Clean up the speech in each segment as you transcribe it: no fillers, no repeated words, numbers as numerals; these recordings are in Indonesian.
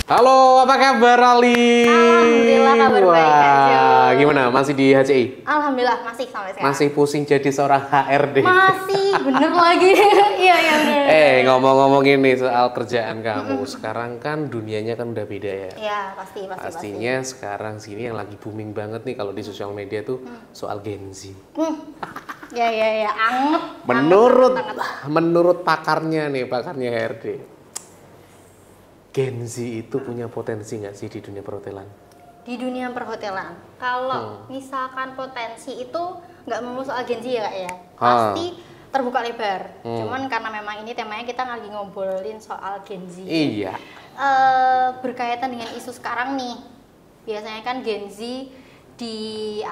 Halo, apa kabar Ali? Alhamdulillah kabar baik aja. Wah, gimana? Masih di HCI? Alhamdulillah masih sampai sekarang. Masih pusing jadi seorang HRD? Masih, bener lagi. Iya, bener. Ngomong-ngomong ini soal kerjaan kamu, sekarang kan dunianya kan udah beda ya? Iya, pasti. Pastinya sekarang sini yang lagi booming banget nih kalau di sosial media tuh soal Gen Z. Ya, anget. Menurut pakarnya HRD, Gen Z itu punya potensi nggak sih di dunia perhotelan? Di dunia perhotelan, kalau misalkan potensi itu nggak melulu soal Gen Z ya kak ya, pasti terbuka lebar. Cuman karena memang ini temanya kita lagi ngobrolin soal Gen Z. Iya. Berkaitan dengan isu sekarang nih, biasanya kan Gen Z di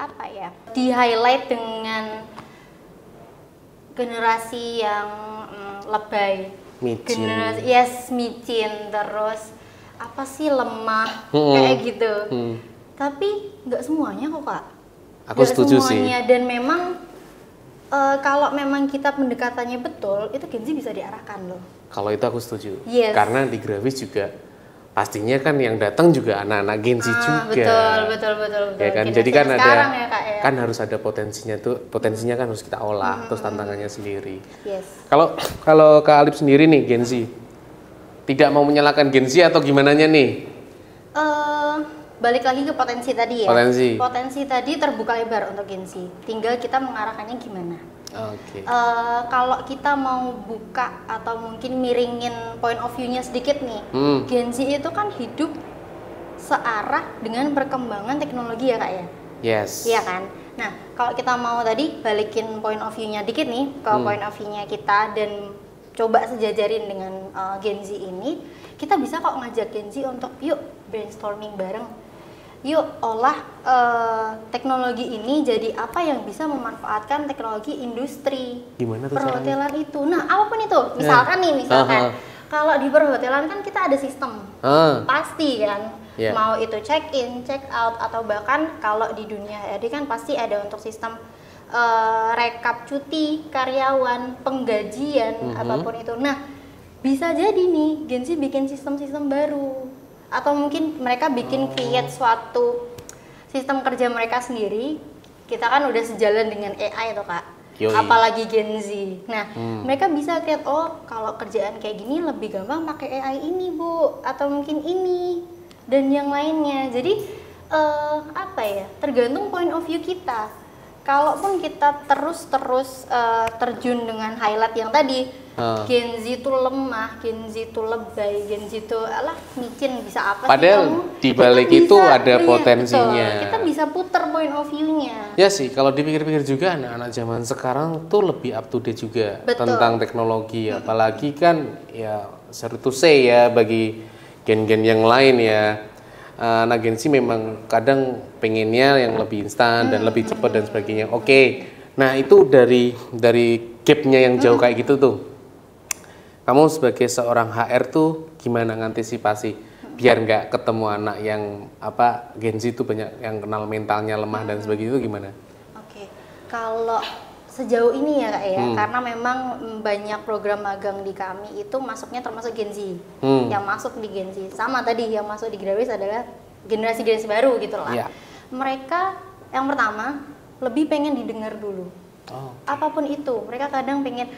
highlight dengan generasi yang lebay. Micin. Micin, terus apa sih lemah kayak gitu. Tapi nggak semuanya kok kak. Aku setuju semuanya. sih. Dan memang kalau memang kita pendekatannya betul, itu Gen Z bisa diarahkan loh. Kalau itu aku setuju. Yes. Karena di Grafis juga pastinya kan yang datang juga anak-anak Gen Z juga. Betul. Ya kan, Generasi jadi kan ada ya, Kak, ya. kan harus ada potensinya kan harus kita olah, terus tantangannya sendiri. Yes. Kalau Kak Alip sendiri nih Gen Z, tidak mau menyalahkan Gen Z atau gimana nih? Balik lagi ke potensi tadi ya. Potensi tadi terbuka lebar untuk Gen Z. Tinggal kita mengarahkannya gimana. Oke. Kalau kita mau buka atau mungkin miringin point of view-nya sedikit nih, Gen Z itu kan hidup searah dengan perkembangan teknologi ya kak ya. Yes. Iya kan. Nah kalau kita mau tadi balikin point of view-nya dikit nih ke point of view-nya kita dan coba sejajarin dengan Gen Z ini, kita bisa kok ngajak Gen Z untuk yuk brainstorming bareng. Yuk olah teknologi ini jadi apa yang bisa memanfaatkan teknologi industri Gimana tuh perhotelan itu. Nah apapun itu, misalkan kalau di perhotelan kan kita ada sistem, pasti kan. Yeah. Mau itu check in, check out, atau bahkan kalau di dunia HRD kan pasti ada untuk sistem rekap cuti karyawan, penggajian, apapun itu. Nah bisa jadi nih Gen Z bikin sistem-sistem baru, atau mungkin mereka bikin create suatu sistem kerja mereka sendiri. Kita kan udah sejalan dengan AI tuh kak. Yoi. Apalagi Gen Z. Nah mereka bisa create, kalau kerjaan kayak gini lebih gampang pakai AI ini bu, atau mungkin ini dan yang lainnya. Jadi tergantung point of view kita. Kalaupun kita terus terjun dengan highlight yang tadi, Gen Z itu lemah, Gen Z itu lebay, Gen Z itu micin, bisa apa Padahal sih kamu? di balik itu ada potensinya. Betul. Kita bisa putar point of view-nya. Ya sih, kalau dipikir-pikir juga anak-anak zaman sekarang tuh lebih up to date juga tentang teknologi. Apalagi kan ya sorry to say ya bagi gen-gen yang lain ya. Anak Gen Z memang kadang pengennya yang lebih instan dan lebih cepat dan sebagainya. Oke. Nah, itu dari gapnya yang jauh kayak gitu tuh. Kamu sebagai seorang HR tuh gimana ngantisipasi biar nggak ketemu anak yang Gen Z itu banyak yang kenal mentalnya lemah dan sebagainya itu gimana? Oke. Kalau sejauh ini ya kak ya, karena memang banyak program magang di kami itu masuknya termasuk Gen Z. Yang masuk di Gen Z sama tadi yang masuk di Grafis adalah generasi baru gitu lah. Yeah. Mereka yang pertama lebih pengen didengar dulu. Apapun itu, mereka kadang pengen,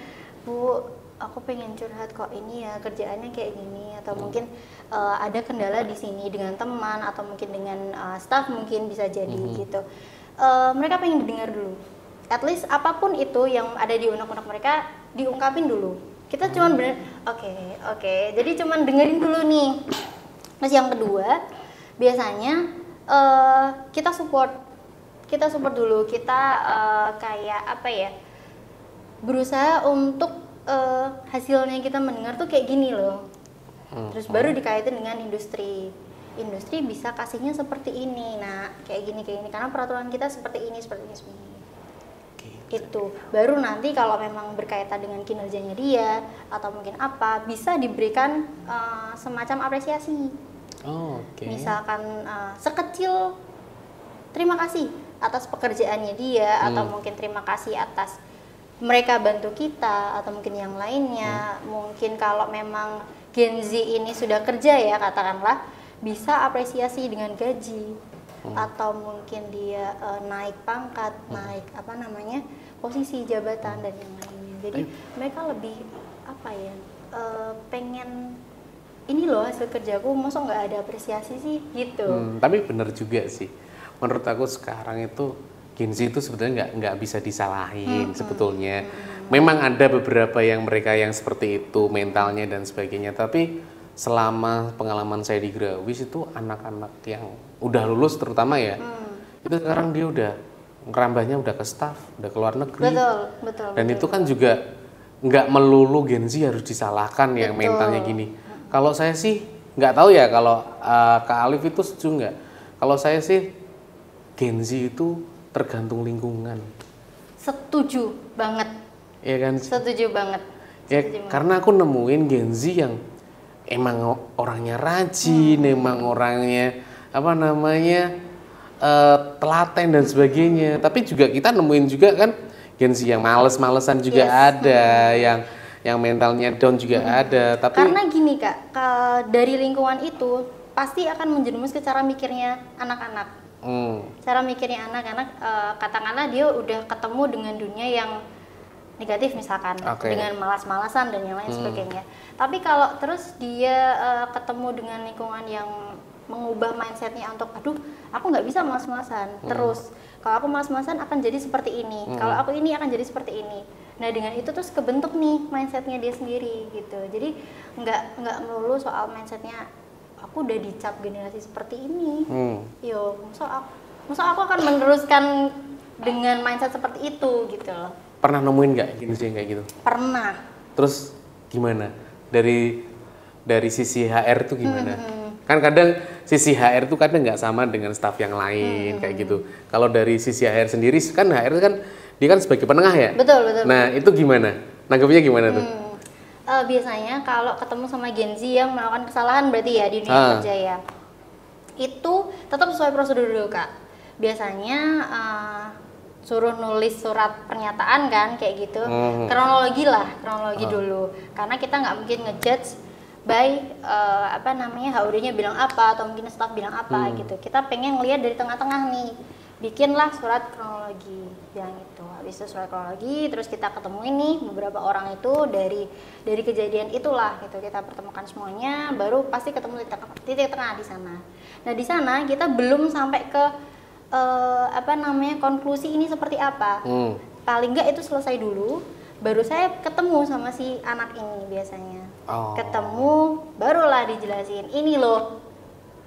bu, aku pengen curhat kok ini ya kerjaannya kayak gini, atau mungkin ada kendala di sini dengan teman atau mungkin dengan staff mungkin bisa jadi gitu. Mereka pengen didengar dulu. At least apapun itu yang ada di unek-unek mereka diungkapin dulu. Kita cuman oke. Jadi cuman dengerin dulu nih. Terus yang kedua, biasanya kita support dulu. Kita berusaha untuk hasilnya kita mendengar tuh kayak gini loh. Terus baru dikaitin dengan industri bisa kasihnya seperti ini. Nah, kayak gini karena peraturan kita seperti ini. Itu baru nanti kalau memang berkaitan dengan kinerjanya dia atau mungkin apa bisa diberikan semacam apresiasi. Misalkan sekecil terima kasih atas pekerjaannya dia, atau mungkin terima kasih atas mereka bantu kita, atau mungkin yang lainnya. Mungkin kalau memang Gen Z ini sudah kerja ya katakanlah, bisa apresiasi dengan gaji atau mungkin dia naik pangkat, naik apa namanya posisi jabatan dan yang lainnya. Jadi mereka lebih apa ya, pengen ini loh hasil kerjaku, masa nggak ada apresiasi sih gitu. Tapi benar juga sih, menurut aku sekarang itu Gen Z itu sebetulnya nggak bisa disalahin sebetulnya. Memang ada beberapa yang mereka yang seperti itu mentalnya dan sebagainya, tapi selama pengalaman saya di Grawis itu anak-anak yang udah lulus terutama ya, itu sekarang dia udah ngerambahnya udah ke staff, udah ke luar negeri. Betul. Dan itu kan juga nggak melulu Gen Z harus disalahkan yang mentalnya gini. Kalau saya sih nggak tahu ya kalau Kak Alif itu setuju nggak? Kalau saya sih Gen Z itu tergantung lingkungan. Setuju banget. Iya kan? Setuju banget. Ya, karena aku nemuin Gen Z yang emang orangnya rajin, emang orangnya apa namanya telaten dan sebagainya. Tapi juga kita nemuin juga kan Gen Z yang males-malesan juga ada, yang mentalnya down juga ada. Tapi karena gini Kak, dari lingkungan itu pasti akan menjerumus ke cara mikirnya anak-anak. Cara mikirnya anak-anak, katakanlah dia udah ketemu dengan dunia yang negatif misalkan, dengan malas-malasan dan yang lain sebagainya. Tapi kalau terus dia ketemu dengan lingkungan yang mengubah mindsetnya untuk, aduh aku nggak bisa malas-malasan terus, kalau aku malas-malasan akan jadi seperti ini, kalau aku ini akan jadi seperti ini. Nah dengan itu terus kebentuk nih mindsetnya dia sendiri gitu. Jadi nggak melulu soal mindsetnya aku udah dicap generasi seperti ini. Yo, masa aku akan meneruskan dengan mindset seperti itu gitu loh. Pernah nemuin nggak jenis yang kayak gitu? Pernah. Terus gimana? Dari sisi HR tuh gimana? Kan kadang sisi HR tuh kadang nggak sama dengan staff yang lain kayak gitu. Kalau dari sisi HR sendiri kan HR kan dia kan sebagai penengah ya. Betul. Nah itu gimana? Nanggapnya gimana tuh? Biasanya kalau ketemu sama Gen Z yang melakukan kesalahan berarti ya di dunia kerja ya, itu tetap sesuai prosedur dulu Kak. Biasanya suruh nulis surat pernyataan kan kayak gitu, kronologi dulu, karena kita nggak mungkin ngejudge by apa namanya HOD-nya bilang apa atau mungkin staff bilang apa gitu. Kita pengen ngelihat dari tengah-tengah nih, bikinlah surat kronologi yang itu. Habis itu surat kronologi, terus kita ketemu ini beberapa orang itu dari kejadian itulah gitu, kita pertemukan semuanya, baru pasti ketemu titik tengah di sana. Nah di sana kita belum sampai ke apa namanya konklusi ini seperti apa. Paling nggak itu selesai dulu, baru saya ketemu sama si anak ini biasanya. Ketemu, barulah dijelasin ini loh,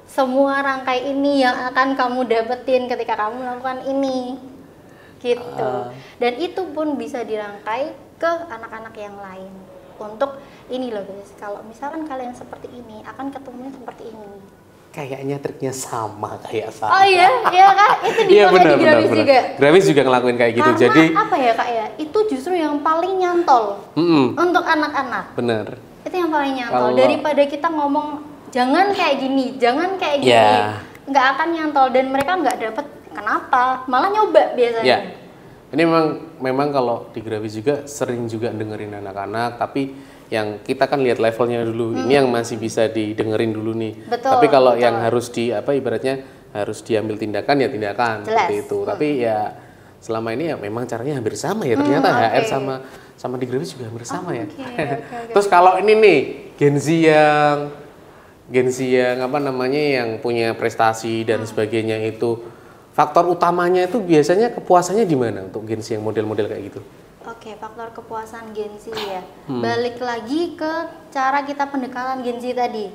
semua rangkai ini yang akan kamu dapetin ketika kamu melakukan ini gitu. Dan itu pun bisa dirangkai ke anak-anak yang lain untuk ini loh guys, kalau misalkan kalian seperti ini akan ketemunya seperti ini. Kayaknya triknya sama kayak saya. Oh iya kan, itu dipakai di Grawis juga. Grawis juga ngelakuin kayak gitu. Karena jadi apa ya Kak ya, itu justru yang paling nyantol untuk anak-anak. Bener. Itu yang paling nyantol. Daripada kita ngomong jangan kayak gini, nggak akan nyantol dan mereka nggak dapet kenapa, malah nyoba biasanya. Ini memang kalau di Grawis juga sering juga dengerin anak-anak, tapi yang kita kan lihat levelnya dulu, ini yang masih bisa didengerin dulu nih. Tapi kalau yang harus ibaratnya harus diambil tindakan ya tindakan. Jelas. Seperti itu. Tapi ya selama ini ya memang caranya hampir sama ya. Ternyata HR sama di Grawis juga hampir sama ya. Terus kalau ini nih Gen Z yang apa namanya yang punya prestasi dan sebagainya itu, faktor utamanya itu biasanya kepuasannya di mana untuk Gen Z yang model-model kayak gitu? Oke, faktor kepuasan Gen Z ya. Balik lagi ke cara kita pendekatan Gen Z tadi.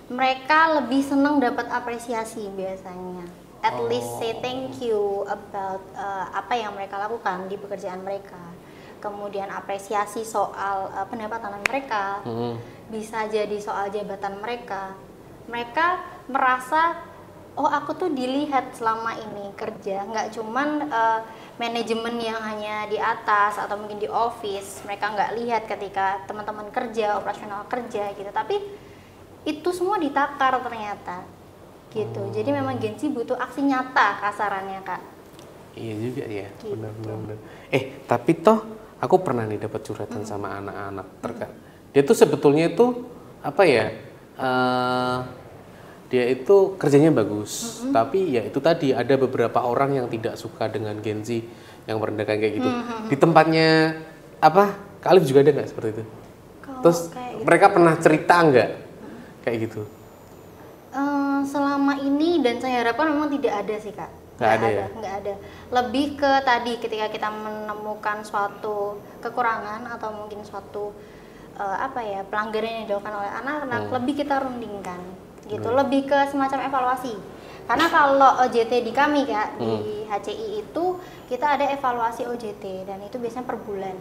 Mereka lebih senang dapat apresiasi biasanya. At least say thank you about apa yang mereka lakukan di pekerjaan mereka. Kemudian apresiasi soal pendapatan mereka. Bisa jadi soal jabatan mereka. Mereka merasa, oh aku tuh dilihat selama ini kerja, nggak cuman manajemen yang hanya di atas atau mungkin di office, mereka nggak lihat ketika teman-teman kerja, operasional kerja gitu, tapi itu semua ditakar ternyata gitu. Jadi memang Gen Z butuh aksi nyata kasarannya Kak. Iya juga ya, gitu. benar. Tapi toh aku pernah nih dapat curhatan sama anak-anak terkait dia tuh sebetulnya itu apa ya, dia itu kerjanya bagus, tapi ya itu tadi ada beberapa orang yang tidak suka dengan Gen Z yang merendahkan kayak gitu. Di tempatnya apa, Kak Alif juga ada nggak seperti itu? Terus gitu, mereka pernah cerita nggak kayak gitu? Selama ini dan saya harapkan memang tidak ada sih Kak. Nggak ada. Lebih ke tadi ketika kita menemukan suatu kekurangan atau mungkin suatu pelanggaran yang dilakukan oleh anak-anak, lebih kita rundingkan gitu, lebih ke semacam evaluasi. Karena kalau OJT di kami Kak, di HCI itu kita ada evaluasi OJT dan itu biasanya per bulan.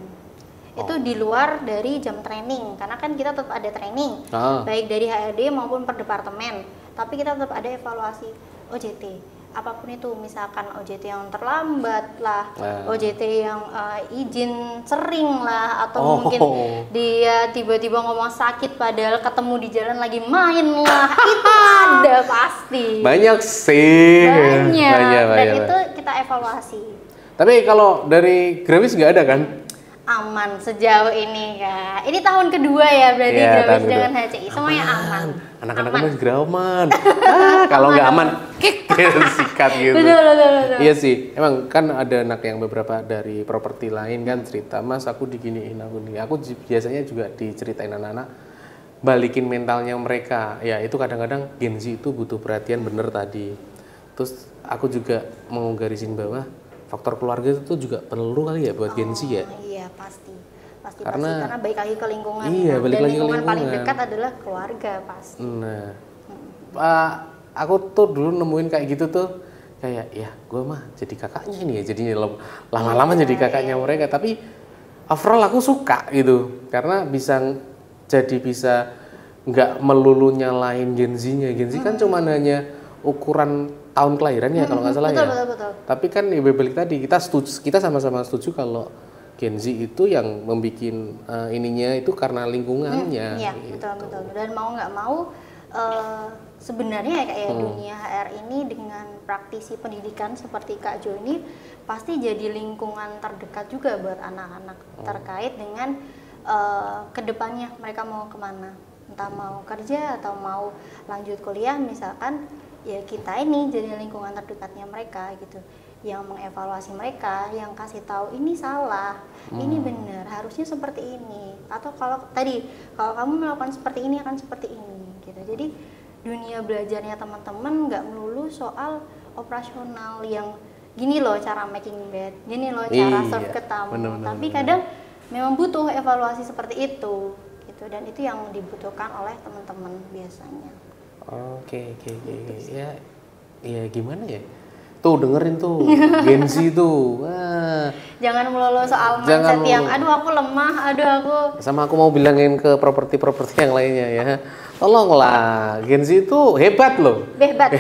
Itu di luar dari jam training, karena kan kita tetap ada training, baik dari HRD maupun per departemen, tapi kita tetap ada evaluasi OJT. Apapun itu, misalkan OJT yang terlambat lah, OJT yang izin sering lah, atau mungkin dia tiba-tiba ngomong sakit padahal ketemu di jalan lagi main lah, itu ada pasti. Banyak sih. Banyak. Dan itu kita evaluasi. Tapi kalau dari Grabis nggak ada kan? Aman sejauh ini Kak. Ini tahun kedua ya berarti Grabis dengan HCI, semuanya aman. Anak-anak segera aman. Kalau nggak aman, sikat gitu. Betul. Iya sih, emang kan ada anak yang beberapa dari properti lain kan cerita, Mas aku diginiin, aku biasanya juga diceritain anak-anak, balikin mentalnya mereka. Ya itu kadang-kadang Gen Z itu butuh perhatian bener tadi. Terus aku juga mau garisin bawah, faktor keluarga itu juga perlu kali ya buat Gen Z ya? Iya pasti karena baik lagi ke lingkungan. Iya, dan lingkungan paling dekat adalah keluarga pasti. Nah, aku tuh dulu nemuin kayak gitu tuh, kayak ya gue mah jadi kakaknya ini ya, jadinya lama-lama jadi kakaknya mereka. Tapi overall aku suka gitu, karena bisa nggak melulu nyalain Gen Z-nya. Gen Z kan cuma hanya ukuran tahun kelahirannya kalau nggak salah betul. Tapi kan ya balik tadi kita sama-sama setuju kalau Gen Z itu yang membuat ininya itu karena lingkungannya. Iya gitu. Betul. Dan mau nggak mau sebenarnya kayak dunia HR ini dengan praktisi pendidikan seperti Kak Jo ini pasti jadi lingkungan terdekat juga buat anak-anak terkait dengan kedepannya mereka mau kemana, entah mau kerja atau mau lanjut kuliah misalkan. Ya kita ini jadi lingkungan terdekatnya mereka gitu, yang mengevaluasi mereka, yang kasih tahu ini salah, ini benar, harusnya seperti ini, atau kalau kamu melakukan seperti ini akan seperti ini gitu. Jadi dunia belajarnya teman-teman nggak melulu soal operasional yang gini loh cara making bed, gini loh cara serve ke tamu, tapi kadang memang butuh evaluasi seperti itu gitu, dan itu yang dibutuhkan oleh teman-teman biasanya. Oke. Ya gimana ya? Tuh dengerin tuh Gen Z tuh. Jangan melulu soal mindset yang aduh aku lemah, Sama aku mau bilangin ke properti yang lainnya ya. Tolonglah, Gen Z itu hebat loh.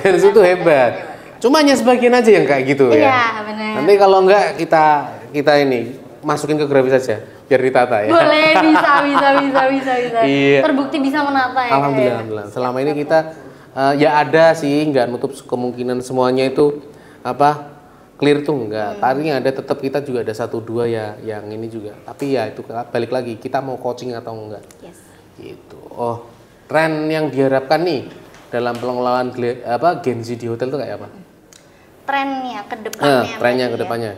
Gen Z itu hebat. Cuma hanya sebagian aja yang kayak gitu ya. Iya, benar. Nanti kalau enggak kita ini masukin ke Grabis saja biar ditata ya. Boleh, bisa. Iya. Terbukti bisa menata ya. Alhamdulillah. Selama ini kita ya ada sih, nggak nutup kemungkinan semuanya itu clear tuh enggak. Tadinya ada, tetap kita juga ada 1-2 ya yang ini juga. Tapi ya itu balik lagi kita mau coaching atau enggak. Yes. Gitu. Tren yang diharapkan nih dalam pengelolaan Gen Z di hotel tuh kayak apa? Trennya ke depannya. Trennya ke depannya.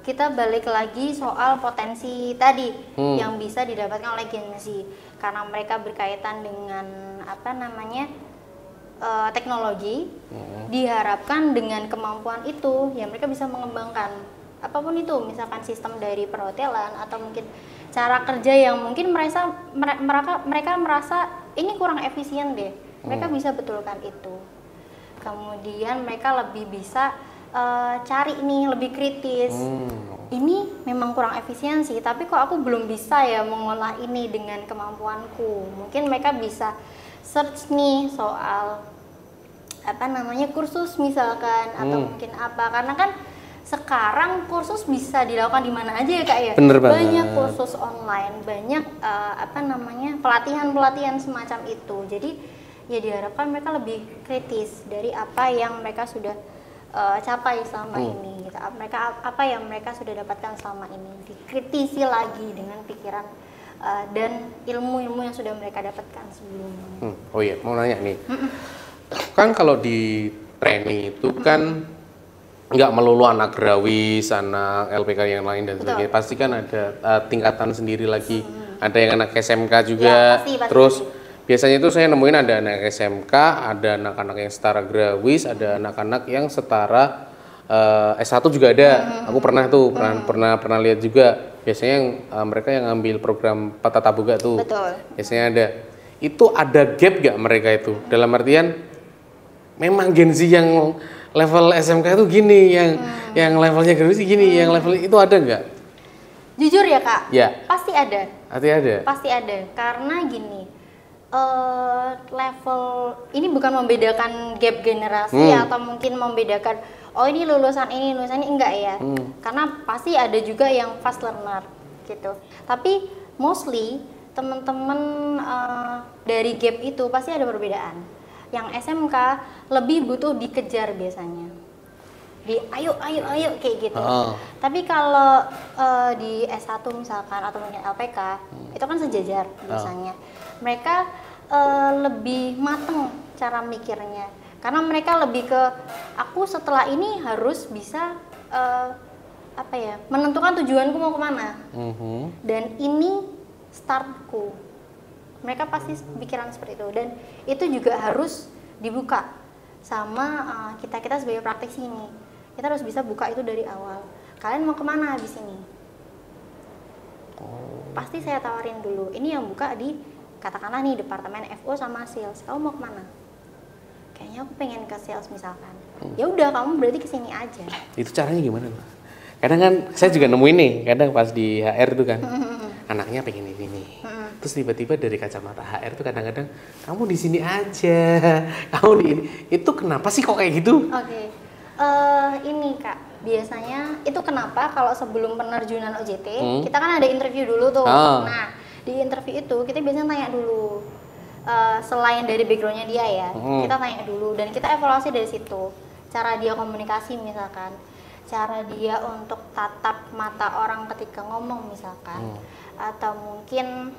Kita balik lagi soal potensi tadi yang bisa didapatkan oleh Gen Z, karena mereka berkaitan dengan teknologi. Diharapkan dengan kemampuan itu ya mereka bisa mengembangkan apapun itu, misalkan sistem dari perhotelan atau mungkin cara kerja yang mungkin mereka merasa ini kurang efisien deh, mereka bisa betulkan itu. Kemudian mereka lebih bisa cari nih lebih kritis. Ini memang kurang efisiensi, tapi kok aku belum bisa ya mengolah ini dengan kemampuanku. Mungkin mereka bisa search nih soal kursus misalkan, atau mungkin karena kan sekarang kursus bisa dilakukan di mana aja ya Kak ya. Bener banget. Banyak kursus online, banyak pelatihan semacam itu. Jadi ya diharapkan mereka lebih kritis dari apa yang mereka sudah capai selama ini gitu. Apa yang mereka sudah dapatkan selama ini dikritisi lagi dengan pikiran dan ilmu-ilmu yang sudah mereka dapatkan sebelumnya. Oh iya, mau nanya nih. Kan kalau di training itu kan nggak melulu anak Grawis, anak LPK yang lain dan sebagainya. Pasti kan ada tingkatan sendiri lagi. Ada yang anak SMK juga. Ya, pasti. Terus biasanya itu saya nemuin ada anak SMK, ada anak-anak yang setara Grawis, ada anak-anak yang setara S1 juga ada. Aku pernah tuh, pernah lihat juga. Biasanya yang mereka yang ngambil program Patata Boga tuh. Betul. Biasanya ada. Itu ada gap gak mereka itu? Dalam artian memang Gen Z yang level SMK itu gini, yang levelnya Grawis gini, yang level itu ada nggak? Jujur ya Kak, Ya. pasti ada. Pasti ada. Karena gini, level ini bukan membedakan gap generasi atau mungkin membedakan oh ini lulusan ini enggak ya. Karena pasti ada juga yang fast learner gitu. Tapi mostly teman-teman dari gap itu pasti ada perbedaan. Yang SMK lebih butuh dikejar biasanya. Ayo kayak gitu. Tapi kalau di S1 misalkan atau mungkin LPK itu kan sejajar biasanya. Mereka lebih mateng cara mikirnya. Karena mereka lebih ke aku setelah ini harus bisa menentukan tujuanku mau kemana. Dan ini startku. Mereka pasti pikiran seperti itu dan itu juga harus dibuka sama kita sebagai praktisi ini. Kita harus bisa buka itu dari awal. Kalian mau kemana habis ini? Pasti saya tawarin dulu. Ini yang buka di katakanlah nih departemen FO sama sales. Kamu mau kemana? Kayaknya aku pengen ke sales misalkan. Ya udah kamu berarti kesini aja. Itu caranya gimana, Mbak? Kadang kan saya juga nemuin nih, kadang pas di HR tuh kan, anaknya pengen ini nih. Terus tiba-tiba dari kacamata HR tuh kadang-kadang kamu di sini aja, kamu di ini. Itu kenapa sih kok kayak gitu? Oke. Ini Kak, biasanya itu kenapa kalau sebelum penerjunan OJT kita kan ada interview dulu tuh. Nah di interview itu kita biasanya tanya dulu selain dari backgroundnya dia ya, kita tanya dulu dan kita evaluasi dari situ. Cara dia komunikasi misalkan, cara dia untuk tatap mata orang ketika ngomong misalkan, atau mungkin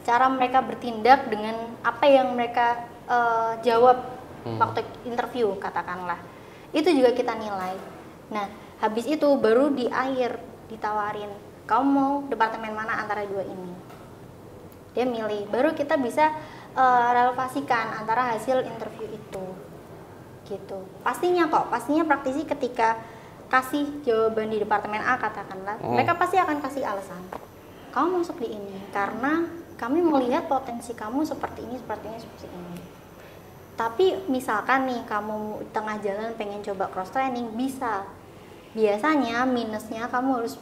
cara mereka bertindak dengan apa yang mereka jawab waktu interview katakanlah, itu juga kita nilai. Nah habis itu baru di akhir ditawarin kamu mau departemen mana antara dua ini, dia milih, baru kita bisa relevasikan antara hasil interview itu gitu. Pastinya praktisi ketika kasih jawaban di departemen A katakanlah, mereka pasti akan kasih alasan kamu masuk di ini karena kami melihat potensi kamu seperti ini. Tapi misalkan nih kamu tengah jalan pengen coba cross training, bisa. Biasanya minusnya kamu harus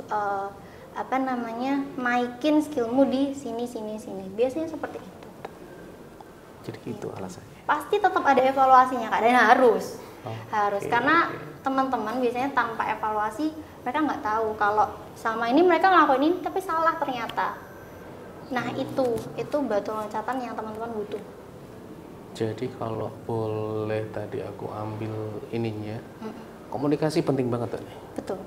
naikin skillmu di sini. Biasanya seperti itu. Jadi gitu alasannya. Pasti tetap ada evaluasinya Kak, dan harus. Karena teman-teman biasanya tanpa evaluasi mereka nggak tahu kalau selama ini mereka ngelakuin ini tapi salah ternyata. Nah itu batu loncatan yang teman-teman butuh. Jadi kalau boleh tadi aku ambil ininya, komunikasi penting banget tadi. Betul.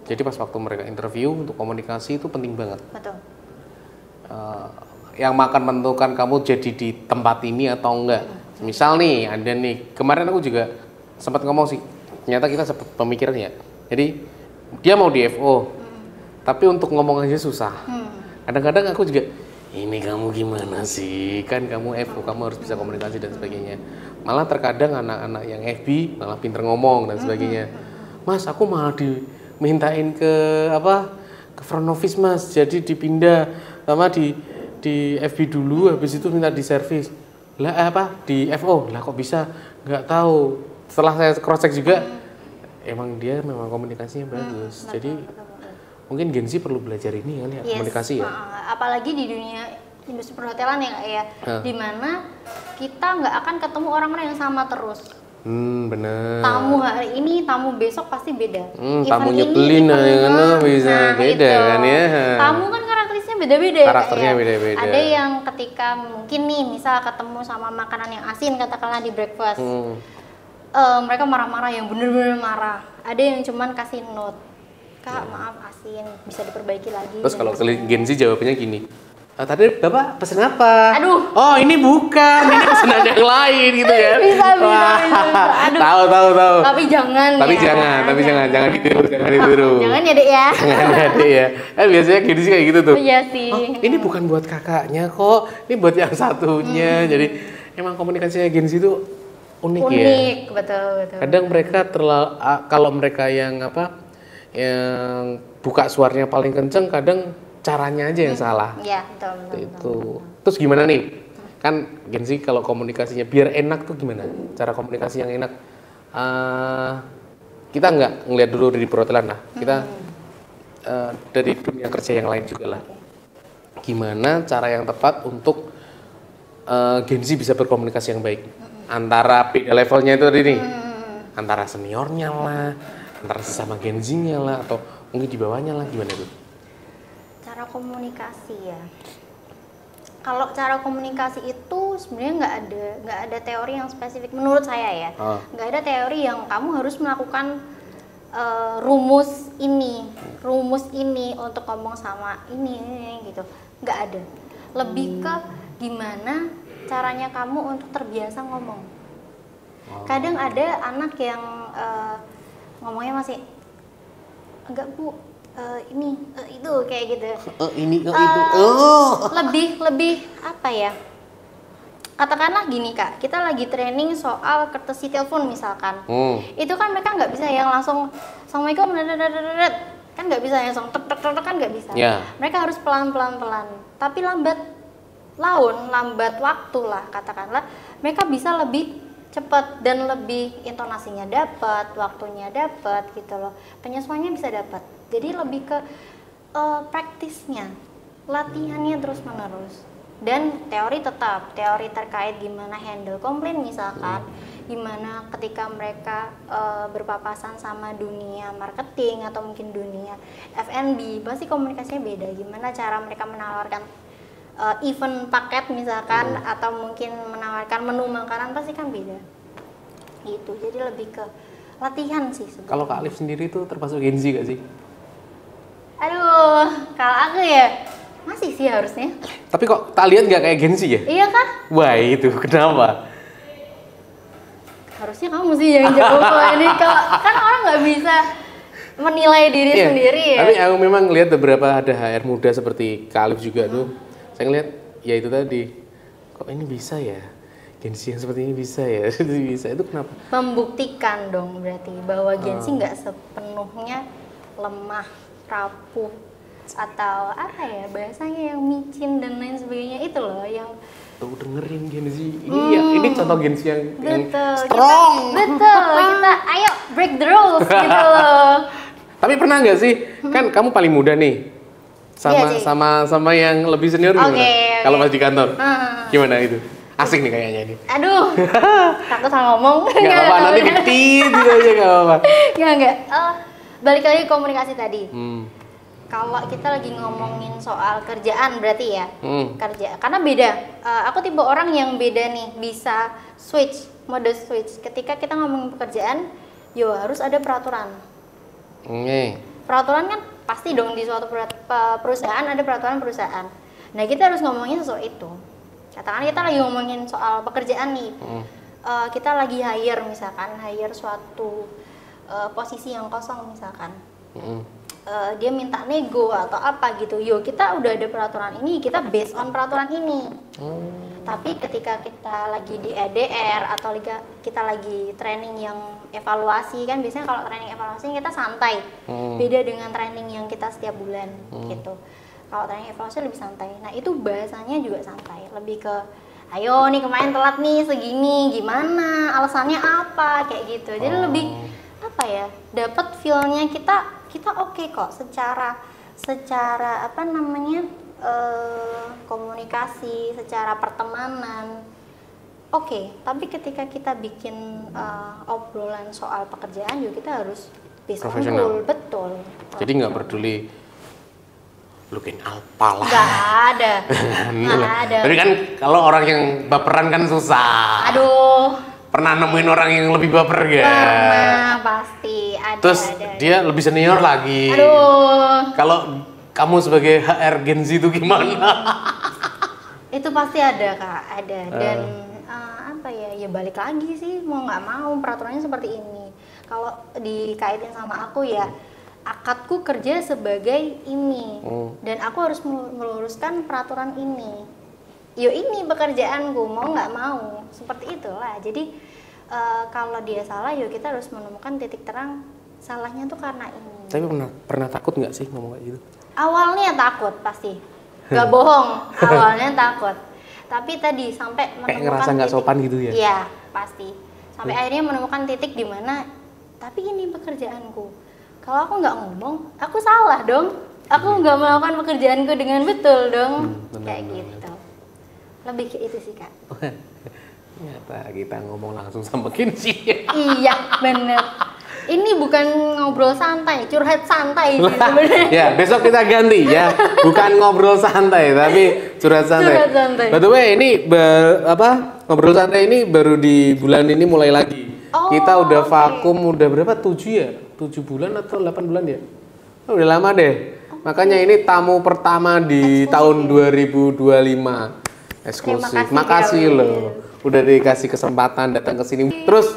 Jadi pas waktu mereka interview untuk komunikasi itu penting banget. Betul. Yang akan menentukan kamu jadi di tempat ini atau enggak. Misal nih ada nih, kemarin aku juga sempat ngomong sih, ternyata kita sempat pemikiran ya. Jadi dia mau di FO, tapi untuk ngomong aja susah. Kadang-kadang aku juga, ini kamu gimana sih? Kan kamu FO, kamu harus bisa komunikasi dan sebagainya. Malah terkadang anak-anak yang FB malah pinter ngomong dan sebagainya. Mas, aku malah dimintain ke front office mas, jadi dipindah sama di FB dulu, habis itu minta di service. Lah di FO, lah kok bisa? Nggak tahu. Setelah saya cross check juga, emang dia memang komunikasinya bagus. Jadi mungkin Gen Z perlu belajar ini kali ya, komunikasi ya. Apalagi di dunia industri perhotelan ya Kak ya, dimana kita nggak akan ketemu orang-orang yang sama terus. Bener. Tamu hari ini, tamu besok pasti beda. Tamu nyebelin bisa beda itu. Kan ya. Tamu kan karakterisnya beda-beda ya. Karakternya beda-beda. Ada yang ketika mungkin nih misal ketemu sama makanan yang asin katakanlah di breakfast, mereka marah-marah yang bener-bener marah. Ada yang cuman kasih note Kak maaf asin, bisa diperbaiki lagi. Terus kalau Gen Z jawabannya gini, tadi Bapak pesen apa? Aduh. Oh ini bukan, ini pesanan yang lain gitu ya. Bisa. Aduh. Tahu. Tapi jangan jangan ditiru. Jangan ya Dek ya. Jangan ya Dek ya. Biasanya Gen Z kayak gitu tuh. Iya sih. Oh, ini bukan buat kakaknya kok, ini buat yang satunya. Jadi emang komunikasinya Gen Z itu unik ya. Unik, betul. Kadang mereka kalau mereka yang buka suaranya paling kenceng, kadang caranya aja yang salah. Iya, betul. Terus gimana nih? Kan Gen Z kalau komunikasinya biar enak tuh gimana? Cara komunikasi yang enak. Kita nggak ngeliat dulu dari perhotelan lah. Kita dari dunia kerja yang lain juga lah. Gimana cara yang tepat untuk Gen Z bisa berkomunikasi yang baik? Antara beda levelnya itu tadi nih. Antara seniornya lah, antara sesama Gen Z-nya lah, atau mungkin di bawahnya lah, gimana tuh? Cara komunikasi ya. Kalau cara komunikasi itu sebenarnya nggak ada teori yang spesifik menurut saya ya. Nggak ada teori yang kamu harus melakukan rumus ini untuk ngomong sama ini gitu. Nggak ada. Lebih ke gimana caranya kamu untuk terbiasa ngomong. Kadang ada anak yang ngomongnya masih enggak Bu, ini itu kayak gitu. Itu. Lebih apa ya? Katakanlah gini Kak, kita lagi training soal courtesy telepon misalkan. Itu kan mereka nggak bisa yang langsung Assalamualaikum, kan nggak bisa yang langsung tek kan nggak bisa. Mereka harus pelan. Tapi lambat waktu lah katakanlah, mereka bisa lebih cepat dan lebih intonasinya dapat, waktunya dapat gitu loh. Penyesuaiannya bisa dapat. Jadi lebih ke praktisnya, latihannya terus-menerus. Dan teori terkait gimana handle komplain misalkan, gimana ketika mereka berpapasan sama dunia marketing atau mungkin dunia F&B, pasti komunikasinya beda. Gimana cara mereka menawarkan event paket misalkan, atau mungkin menawarkan menu makanan, pasti kan beda gitu. Jadi lebih ke latihan sih sebenarnya. Kalau Kak Alif sendiri tuh termasuk Gen Z gak sih? Aduh, kalau aku ya masih sih harusnya. Tapi kok tak lihat nggak kayak Gen Z ya? Iya kan? Wah itu kenapa? Harusnya kamu sih yang jawab kalau ini, kan orang nggak bisa menilai diri sendiri ya. Tapi aku memang lihat beberapa ada HR muda seperti Kak Alif juga tuh. Saya ngeliat ya itu tadi, kok ini bisa ya, Gen Z yang seperti ini bisa ya. Bisa, itu kenapa? Membuktikan dong berarti bahwa Gen Z nggak sepenuhnya lemah, rapuh, atau apa ya bahasanya yang micin dan lain sebagainya. Itu loh yang tuh dengerin Gen Z ini. Ini contoh Gen Z yang strong. Kita ayo break the rules gitu loh. Tapi pernah nggak sih, kan kamu paling muda nih, sama yang lebih senior gimana? Kalau pas di kantor, gimana itu? Asik nih kayaknya ini. Aduh, takut salah ngomong. Nggak apa-apa, nanti dikit gitu aja nggak apa-apa. Nggak. Balik lagi komunikasi tadi. Kalau kita lagi ngomongin soal kerjaan berarti ya, kerja. Karena beda. Aku tipe orang yang beda nih, bisa mode switch. Ketika kita ngomongin pekerjaan, harus ada peraturan. Peraturan kan pasti dong di suatu perusahaan ada peraturan perusahaan. Nah kita harus ngomongin sesuai itu. Katakan kita lagi ngomongin soal pekerjaan nih, kita lagi hire suatu posisi yang kosong misalkan. Dia minta nego atau apa gitu, kita udah ada peraturan ini, kita based on peraturan ini. Tapi ketika kita lagi di EDR atau kita lagi training yang evaluasi, kan biasanya kalau training evaluasi kita santai, beda dengan training yang kita setiap bulan gitu. Kalau training evaluasi lebih santai, nah itu bahasanya juga santai, lebih ke ayo nih kemarin telat nih segini, gimana, alasannya apa, kayak gitu. Jadi lebih apa ya, dapat feel-nya kita oke kok secara komunikasi, secara pertemanan oke. Tapi ketika kita bikin obrolan soal pekerjaan juga kita harus profesional. Betul. Jadi nggak peduli looking alpa lah. Nggak ada. Nggak ada. Tapi kan kalau orang yang baperan kan susah. Aduh. Pernah nemuin orang yang lebih baper gak? Pernah, pasti ada. Terus ada. dia lebih senior lagi. Aduh. Kalau kamu sebagai HR Gen Z itu gimana? Itu pasti ada Kak, ada. Dan apa ya, ya balik lagi sih, mau nggak mau peraturannya seperti ini. Kalau dikaitin sama aku ya, akadku kerja sebagai ini, dan aku harus meluruskan peraturan ini. Yo ini pekerjaanku, mau nggak mau, seperti itulah. Jadi kalau dia salah, yo kita harus menemukan titik terang salahnya tuh karena ini. Tapi pernah takut nggak sih ngomong kayak gitu? Awalnya takut pasti, gak bohong. Awalnya takut, tapi tadi sampai menemukan kayak ngerasa nggak sopan gitu ya? Iya pasti. Sampai akhirnya menemukan titik di mana, tapi ini pekerjaanku. Kalau aku nggak ngomong, aku salah dong. Aku nggak melakukan pekerjaanku dengan betul dong. Kayak gitu. Lebih ke itu sih Kak. Ternyata kita ngomong langsung sama Kinsi. Iya bener. Ini bukan ngobrol santai, curhat santai sih sebenarnya. Ya, besok kita ganti ya. Bukan ngobrol santai, tapi curhat santai. Curhat santai. By the way, ini ngobrol santai ini baru di bulan ini mulai lagi. Kita udah vakum udah berapa? 7 ya? 7 bulan atau 8 bulan ya? Udah lama deh. Makanya ini tamu pertama di tahun 2025. Eksklusif. Makasih loh. Udah dikasih kesempatan datang ke sini. Terus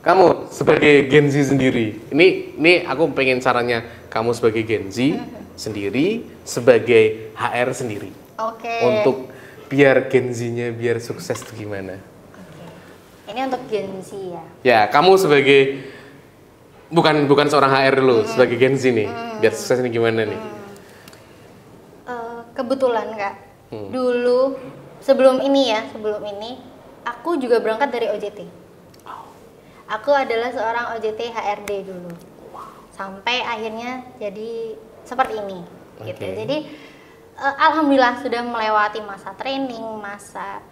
kamu sebagai Gen Z sendiri, ini aku pengen sarannya kamu sebagai Gen Z sendiri, sebagai HR sendiri. Oke. Untuk biar Gen Z-nya biar sukses tuh gimana? Oke. Ini untuk Gen Z ya. Ya, kamu sebagai bukan seorang HR dulu, sebagai Gen Z nih, biar sukses ini gimana nih? Kebetulan Kak, dulu sebelum ini aku juga berangkat dari OJT. Aku adalah seorang OJT HRD dulu, sampai akhirnya jadi seperti ini, gitu. Jadi alhamdulillah sudah melewati masa training, masa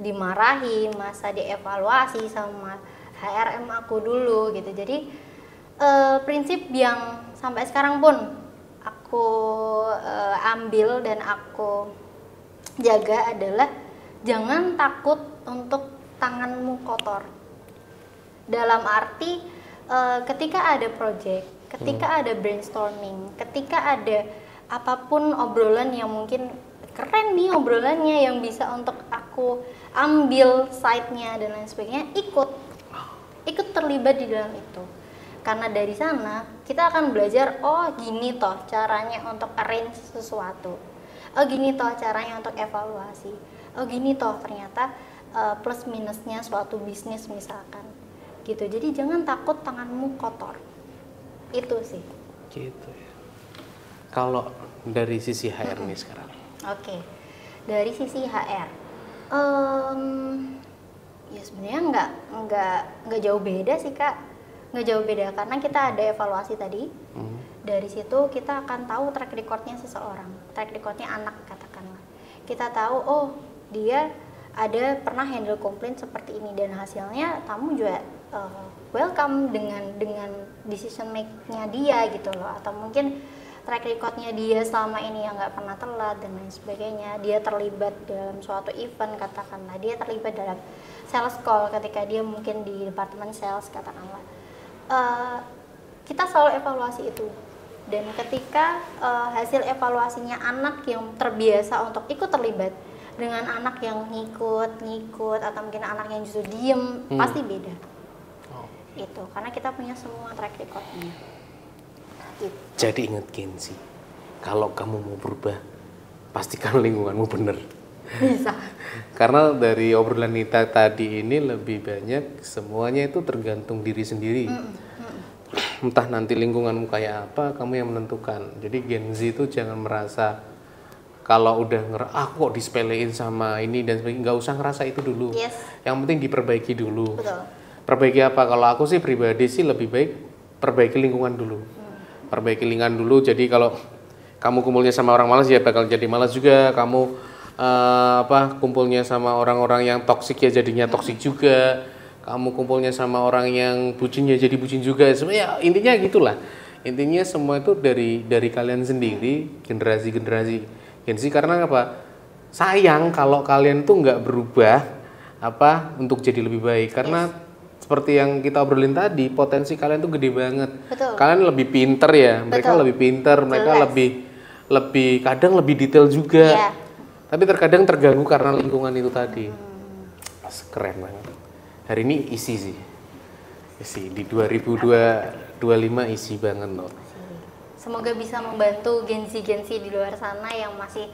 dimarahi, masa dievaluasi sama HRM aku dulu, gitu. Jadi prinsip yang sampai sekarang pun aku ambil dan aku jaga adalah jangan takut untuk tanganmu kotor. Dalam arti ketika ada project, ketika ada brainstorming, ketika ada apapun obrolan yang mungkin keren nih obrolannya yang bisa untuk aku ambil side-nya dan lain sebagainya, ikut terlibat di dalam itu. Karena dari sana kita akan belajar, oh gini toh caranya untuk arrange sesuatu, oh gini toh caranya untuk evaluasi, oh gini toh ternyata plus minusnya suatu bisnis misalkan. Gitu. Jadi jangan takut tanganmu kotor. Itu sih. Gitu ya. Kalau dari sisi HR nih sekarang. Oke. Dari sisi HR. Ya sebenarnya nggak jauh beda sih Kak. Nggak jauh beda karena kita ada evaluasi tadi. Dari situ kita akan tahu track recordnya seseorang. Track recordnya anak katakanlah. Kita tahu oh dia ada pernah handle komplain seperti ini dan hasilnya kamu juga welcome dengan decision make-nya dia gitu loh, atau mungkin track record-nya dia selama ini yang nggak pernah telat dan lain sebagainya, dia terlibat dalam suatu event katakanlah, dia terlibat dalam sales call ketika dia mungkin di departemen sales katakanlah, kita selalu evaluasi itu. Dan ketika hasil evaluasinya anak yang terbiasa untuk ikut terlibat dengan anak yang ngikut atau mungkin anak yang justru diem, pasti beda. Itu karena kita punya semua track recordnya. Gitu. Jadi ingat Genzi, kalau kamu mau berubah, pastikan lingkunganmu bener. Bisa. Karena dari obrolan kita tadi ini lebih banyak semuanya itu tergantung diri sendiri. Entah nanti lingkunganmu kayak apa, kamu yang menentukan. Jadi Genzi itu jangan merasa kalau udah kok disepelein sama ini dan sebagainya, nggak usah ngerasa itu dulu. Yes. Yang penting diperbaiki dulu. Betul. Perbaiki apa? Kalau aku sih pribadi sih lebih baik perbaiki lingkungan dulu. Perbaiki lingkungan dulu. Jadi kalau kamu kumpulnya sama orang malas ya bakal jadi malas juga. Kamu kumpulnya sama orang-orang yang toksik ya jadinya toksik juga. Kamu kumpulnya sama orang yang bucin ya jadi bucin juga. Sebenarnya intinya gitulah. Intinya semua itu dari kalian sendiri, generasi Gen Z. Karena apa? Sayang kalau kalian tuh nggak berubah untuk jadi lebih baik karena seperti yang kita obrolin tadi, potensi kalian tuh gede banget. Betul. Kalian lebih pinter ya, mereka lebih pinter, mereka lebih kadang lebih detail juga. Iya. Tapi terkadang terganggu karena lingkungan itu tadi. Keren banget. Hari ini isi sih. Isi di 2025 isi banget loh. Semoga bisa membantu Gen-Z di luar sana yang masih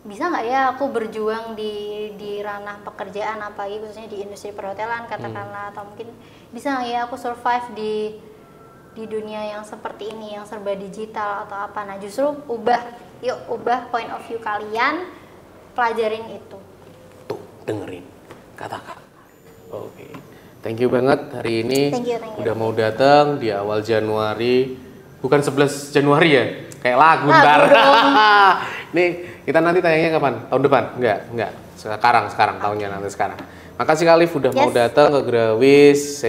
bisa nggak ya aku berjuang di ranah pekerjaan apalagi khususnya di industri perhotelan katakanlah atau mungkin bisa nggak ya aku survive di dunia yang seperti ini yang serba digital atau apa. Nah justru ubah point of view kalian, pelajarin itu. Tuh dengerin kata-kata. Oke. Thank you banget hari ini. Thank you. Udah mau datang di awal Januari. Bukan 11 Januari ya? Kayak lagu ntar. Nih, kita nanti tayangnya kapan? Tahun depan? Enggak. Sekarang tahunnya nanti sekarang. Makasih Kak Liv udah mau datang ke Grawis.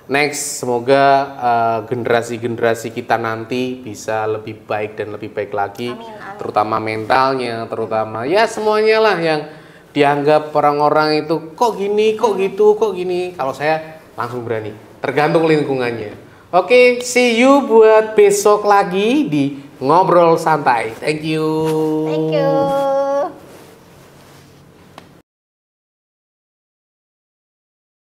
Next, semoga generasi-generasi kita nanti bisa lebih baik dan lebih baik lagi. Amin. Terutama mentalnya, terutama ya semuanya lah yang dianggap orang-orang itu kok gini, kok gitu, kok gini. Kalau saya langsung berani, tergantung lingkungannya. Oke, see you buat besok lagi di Ngobrol Santai. Thank you. Thank you.